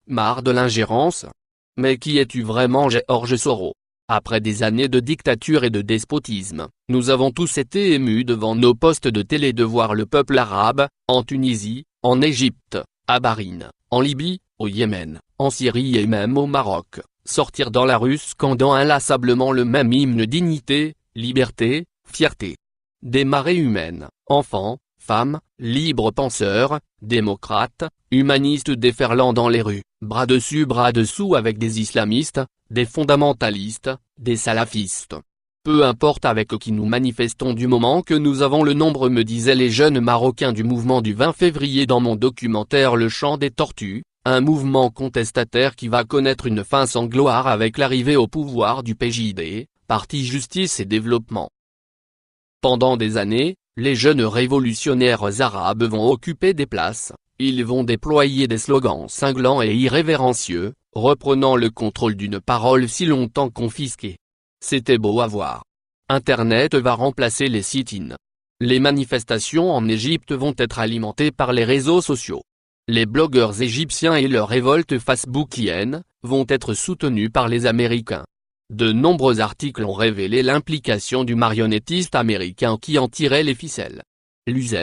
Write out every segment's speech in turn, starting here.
Marre de l'ingérence? Mais qui es-tu vraiment, George Soros? Après des années de dictature et de despotisme, nous avons tous été émus devant nos postes de télé de voir le peuple arabe, en Tunisie, en Égypte, à Bahreïn, en Libye, au Yémen, en Syrie et même au Maroc, sortir dans la rue scandant inlassablement le même hymne dignité, liberté, fierté. Des marées humaines, enfants, femmes, libres penseurs, démocrates, humanistes déferlant dans les rues, bras dessus bras dessous avec des islamistes, des fondamentalistes, des salafistes. Peu importe avec qui nous manifestons du moment que nous avons le nombre, me disaient les jeunes Marocains du mouvement du 20 février dans mon documentaire Le Chant des Tortues, un mouvement contestataire qui va connaître une fin sans gloire avec l'arrivée au pouvoir du PJD, Parti Justice et Développement. Pendant des années, les jeunes révolutionnaires arabes vont occuper des places, ils vont déployer des slogans cinglants et irrévérencieux, reprenant le contrôle d'une parole si longtemps confisquée. C'était beau à voir. Internet va remplacer les sit-ins. Les manifestations en Égypte vont être alimentées par les réseaux sociaux. Les blogueurs égyptiens et leurs révoltes facebookiennes vont être soutenus par les Américains. De nombreux articles ont révélé l'implication du marionnettiste américain qui en tirait les ficelles. L'UZ,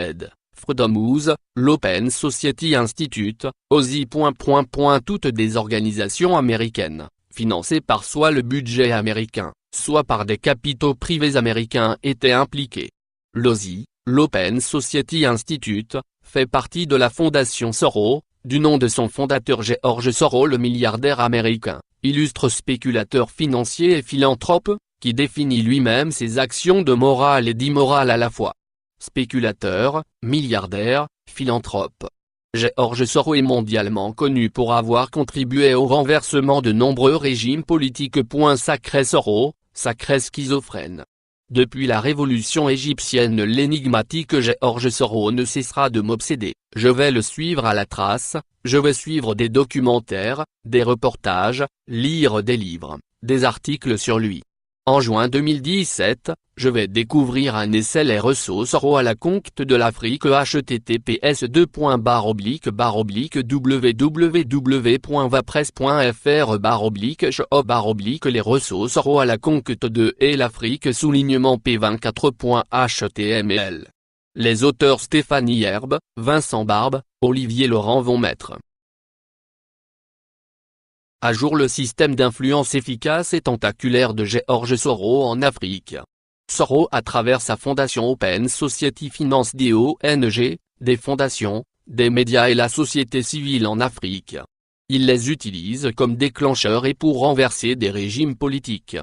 Freedom House, l'Open Society Institute, OSI. Toutes des organisations américaines, financées par soit le budget américain, soit par des capitaux privés américains étaient impliquées. L'OSI, l'Open Society Institute, fait partie de la fondation Soros, du nom de son fondateur George Soros, le milliardaire américain, illustre spéculateur financier et philanthrope, qui définit lui-même ses actions de morale et d'immorale à la fois. Spéculateur, milliardaire, philanthrope. George Soros est mondialement connu pour avoir contribué au renversement de nombreux régimes politiques. Sacré Soros, sacré schizophrène. Depuis la révolution égyptienne, l'énigmatique George Soros ne cessera de m'obséder. Je vais le suivre à la trace, je vais suivre des documentaires, des reportages, lire des livres, des articles sur lui. En juin 2017, je vais découvrir un essai Les ressources Soros à la conquête de l'Afrique. https://www.vapresse.fr/show/ Les ressources Soros à la conquête de et l'Afrique P24.html. Les auteurs Stéphanie Herbe, Vincent Barbe, Olivier Laurent vont mettre à jour le système d'influence efficace et tentaculaire de George Soros en Afrique. Soros, à travers sa fondation Open Society, finance des ONG, des fondations, des médias et la société civile en Afrique. Il les utilise comme déclencheurs et pour renverser des régimes politiques.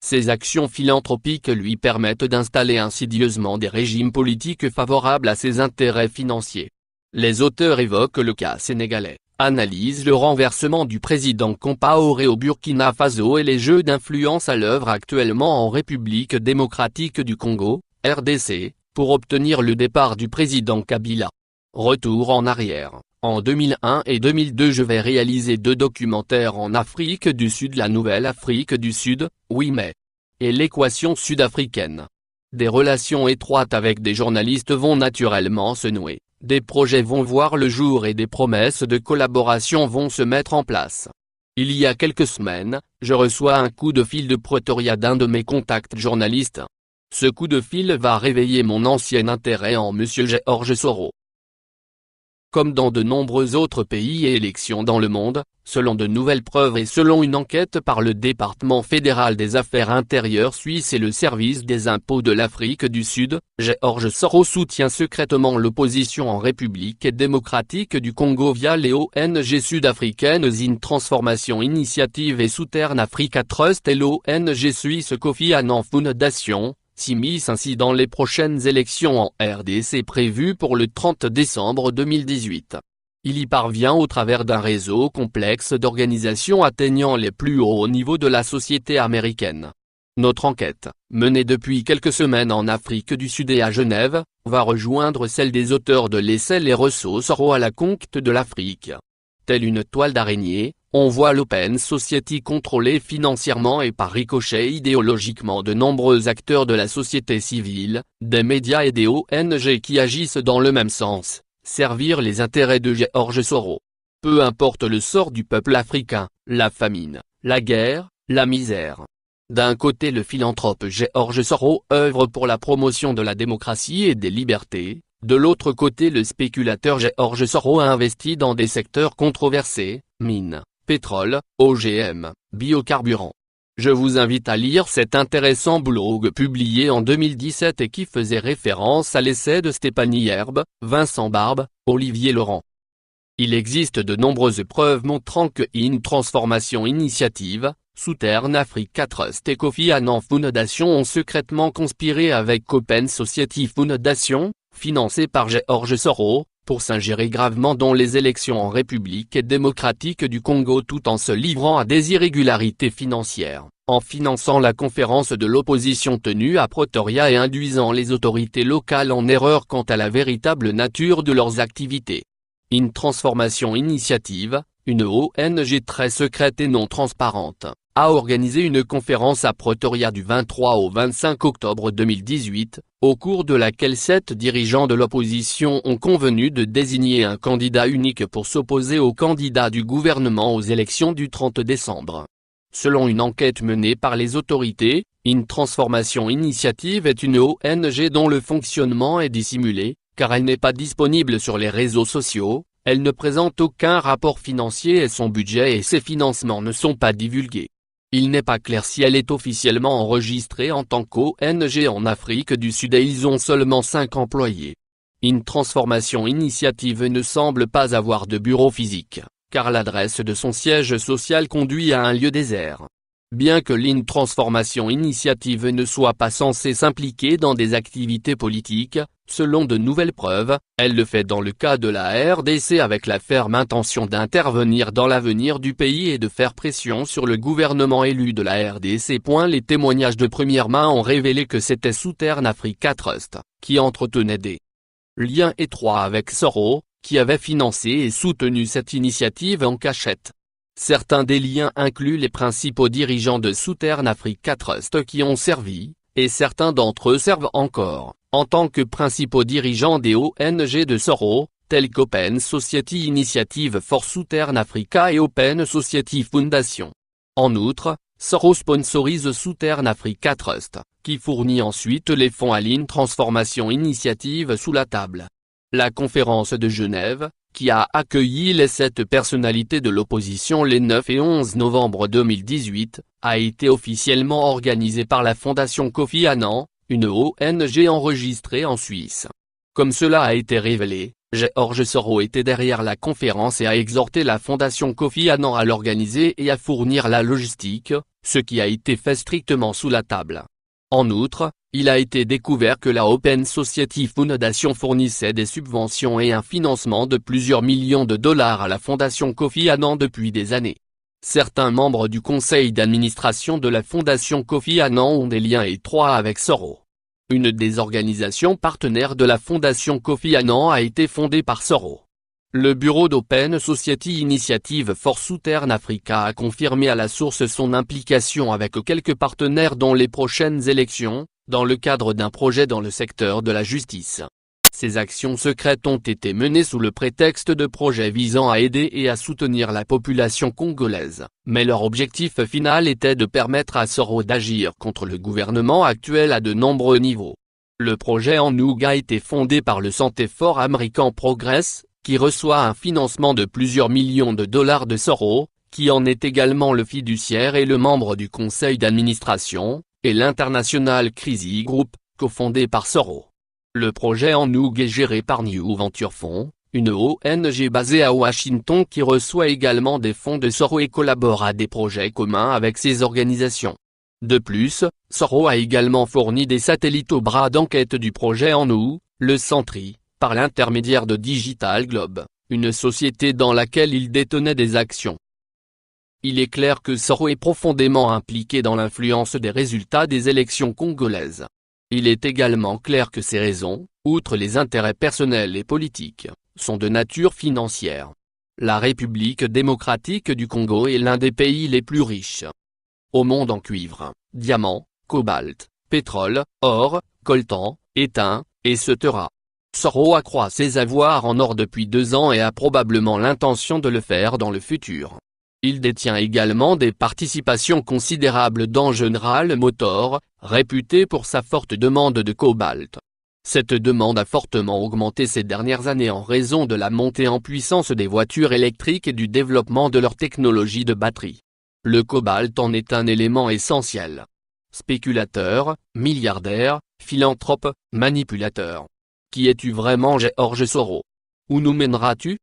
Ses actions philanthropiques lui permettent d'installer insidieusement des régimes politiques favorables à ses intérêts financiers. Les auteurs évoquent le cas sénégalais, analysent le renversement du président Compaoré au Burkina Faso et les jeux d'influence à l'œuvre actuellement en République démocratique du Congo, RDC, pour obtenir le départ du président Kabila. Retour en arrière. En 2001 et 2002, je vais réaliser 2 documentaires en Afrique du Sud, la Nouvelle Afrique du Sud, 8 mai. Et l'équation sud-africaine. Des relations étroites avec des journalistes vont naturellement se nouer, des projets vont voir le jour et des promesses de collaboration vont se mettre en place. Il y a quelques semaines, je reçois un coup de fil de Pretoria d'un de mes contacts journalistes. Ce coup de fil va réveiller mon ancien intérêt en Monsieur George Soros. Comme dans de nombreux autres pays et élections dans le monde, selon de nouvelles preuves et selon une enquête par le département fédéral des affaires intérieures suisse et le service des impôts de l'Afrique du Sud, George Soros soutient secrètement l'opposition en République démocratique du Congo via les ONG sud-africaines In Transformation Initiative et Southern Africa Trust et l'ONG suisse Kofi Annan Foundation, s'immisce ainsi dans les prochaines élections en RDC prévues pour le 30 décembre 2018. Il y parvient au travers d'un réseau complexe d'organisations atteignant les plus hauts niveaux de la société américaine. Notre enquête, menée depuis quelques semaines en Afrique du Sud et à Genève, va rejoindre celle des auteurs de l'essai Les ressources Soros à la conquête de l'Afrique. Telle une toile d'araignée, on voit l'Open Society contrôler financièrement et par ricochet idéologiquement de nombreux acteurs de la société civile, des médias et des ONG qui agissent dans le même sens, servir les intérêts de George Soros. Peu importe le sort du peuple africain, la famine, la guerre, la misère. D'un côté le philanthrope George Soros œuvre pour la promotion de la démocratie et des libertés, de l'autre côté le spéculateur George Soros a investi dans des secteurs controversés, mines, pétrole, OGM, biocarburants. Je vous invite à lire cet intéressant blog publié en 2017 et qui faisait référence à l'essai de Stéphanie Herbe, Vincent Barbe, Olivier Laurent. Il existe de nombreuses preuves montrant que In Transformation Initiative, Southern Africa Trust et Kofi Annan Foundation ont secrètement conspiré avec Open Society Foundation, financée par George Soros, pour s'ingérer gravement dans les élections en République démocratique du Congo tout en se livrant à des irrégularités financières, en finançant la conférence de l'opposition tenue à Pretoria et induisant les autorités locales en erreur quant à la véritable nature de leurs activités. In Transformation Initiative, une ONG très secrète et non transparente, a organisé une conférence à Pretoria du 23 au 25 octobre 2018, au cours de laquelle 7 dirigeants de l'opposition ont convenu de désigner un candidat unique pour s'opposer au candidat du gouvernement aux élections du 30 décembre. Selon une enquête menée par les autorités, In Transformation Initiative est une ONG dont le fonctionnement est dissimulé, car elle n'est pas disponible sur les réseaux sociaux, elle ne présente aucun rapport financier et son budget et ses financements ne sont pas divulgués. Il n'est pas clair si elle est officiellement enregistrée en tant qu'ONG en Afrique du Sud et ils ont seulement 5 employés. In Transformation Initiative ne semble pas avoir de bureau physique, car l'adresse de son siège social conduit à un lieu désert. Bien que l'In Transformation Initiative ne soit pas censée s'impliquer dans des activités politiques, selon de nouvelles preuves, elle le fait dans le cas de la RDC avec la ferme intention d'intervenir dans l'avenir du pays et de faire pression sur le gouvernement élu de la RDC. Les témoignages de première main ont révélé que c'était Southern Africa Trust, qui entretenait des liens étroits avec Soros, qui avait financé et soutenu cette initiative en cachette. Certains des liens incluent les principaux dirigeants de Southern Africa Trust qui ont servi, et certains d'entre eux servent encore, en tant que principaux dirigeants des ONG de Soros, tels qu'Open Society Initiative for Southern Africa et Open Society Foundation. En outre, Soros sponsorise Southern Africa Trust, qui fournit ensuite les fonds à l'In Transformation Initiative sous la table. La conférence de Genève, qui a accueilli les 7 personnalités de l'opposition les 9 et 11 novembre 2018, a été officiellement organisée par la Fondation Kofi Annan, une ONG enregistrée en Suisse. Comme cela a été révélé, George Soros était derrière la conférence et a exhorté la Fondation Kofi Annan à l'organiser et à fournir la logistique, ce qui a été fait strictement sous la table. En outre, il a été découvert que la Open Society Foundation fournissait des subventions et un financement de plusieurs millions de dollars à la Fondation Kofi Annan depuis des années. Certains membres du conseil d'administration de la Fondation Kofi Annan ont des liens étroits avec Soros. Une des organisations partenaires de la Fondation Kofi Annan a été fondée par Soros. Le bureau d'Open Society Initiative for Southern Africa a confirmé à la source son implication avec quelques partenaires dans les prochaines élections, dans le cadre d'un projet dans le secteur de la justice. Ces actions secrètes ont été menées sous le prétexte de projets visant à aider et à soutenir la population congolaise, mais leur objectif final était de permettre à Soros d'agir contre le gouvernement actuel à de nombreux niveaux. Le projet en Ouga a été fondé par le Santé for American Progress, qui reçoit un financement de plusieurs millions de dollars de Soros, qui en est également le fiduciaire et le membre du conseil d'administration, et l'International Crisis Group, cofondé par Soros. Le projet en Ouga est géré par New Venture Fund, une ONG basée à Washington qui reçoit également des fonds de Soros et collabore à des projets communs avec ces organisations. De plus, Soros a également fourni des satellites au bras d'enquête du projet en Ouga, le Sentry, par l'intermédiaire de Digital Globe, une société dans laquelle il détenait des actions. Il est clair que Soros est profondément impliqué dans l'influence des résultats des élections congolaises. Il est également clair que ces raisons, outre les intérêts personnels et politiques, sont de nature financière. La République démocratique du Congo est l'un des pays les plus riches au monde en cuivre, diamants, cobalt, pétrole, or, coltan, étain, etc. Soros accroît ses avoirs en or depuis 2 ans et a probablement l'intention de le faire dans le futur. Il détient également des participations considérables dans General Motors, réputé pour sa forte demande de cobalt. Cette demande a fortement augmenté ces dernières années en raison de la montée en puissance des voitures électriques et du développement de leur technologie de batterie. Le cobalt en est un élément essentiel. Spéculateur, milliardaire, philanthrope, manipulateur. Qui es-tu vraiment, George Soros? Où nous mèneras-tu?